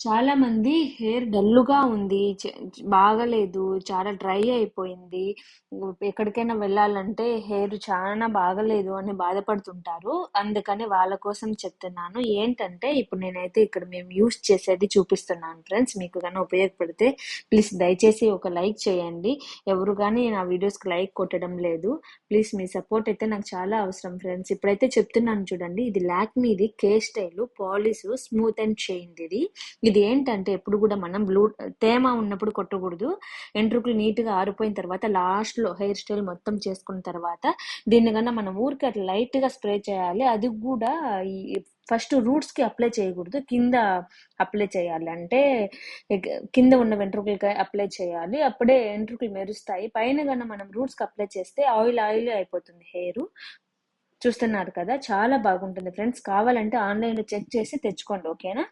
చాలా మంది హెయిర్ డల్లుగా ఉంది. బాగలేదు. చాలా డ్రై అయిపోయింది. ఎక్కడికైనా వెళ్ళాలంటే హెయిర్ చానా బాగలేదు అని బాధపడుతుంటారు. అందుకని వాళ్ళ కోసం చెప్తున్నాను. ఏంటంటే ఇప్పుడు నేనైతే ఇక్కడ మేము యూజ్ చేసేది చూపిస్తున్నాను ఫ్రెండ్స్. మీకు గాని ఉపయోగపడితే ప్లీజ్ దయచేసి ఒక లైక్ చేయండి. ఎవరు గాని నా వీడియోస్‌కి లైక్ కొట్టడం లేదు. ప్లీజ్ మీ సపోర్ట్ అయితే నాకు చాలా అవసరం ఫ్రెండ్స్. ఇప్పుడైతే చెప్తున్నాను చూడండి. ఇది లాక్మీది కే style polish smooth and shine ఇది ఏంటంటే ఎప్పుడు కూడా మనం తేమ ఉన్నప్పుడు కొట్టకూడదు. వెంట్రుకలు నీట్ గా ఆరిపోయిన తర్వాత లాస్ట్ లో హెయిర్ స్టైల్ మొత్తం చేసుకున్న తర్వాత దీన్ని కన్నా మనం ఊరికి అట్లా లైట్ గా స్ప్రే చేయాలి. అది కూడా ఈ ఫస్ట్ రూట్స్ కి అప్లై చేయకూడదు, కింద అప్లై చేయాలి. అంటే కింద ఉన్న వెంట్రుకలకి అప్లై చేయాలి. అప్పుడే వెంట్రుకలు మెరుస్తాయి. పైన కన్నా మనం రూట్స్ కి అప్లై చేస్తే ఆయిల్ ఆయిల్ అయిపోతుంది హెయిర్. చూస్తున్నారు కదా, చాలా బాగుంటుంది ఫ్రెండ్స్. కావాలంటే ఆన్లైన్ లో చెక్ చేసి తెచ్చుకోండి, ఓకేనా?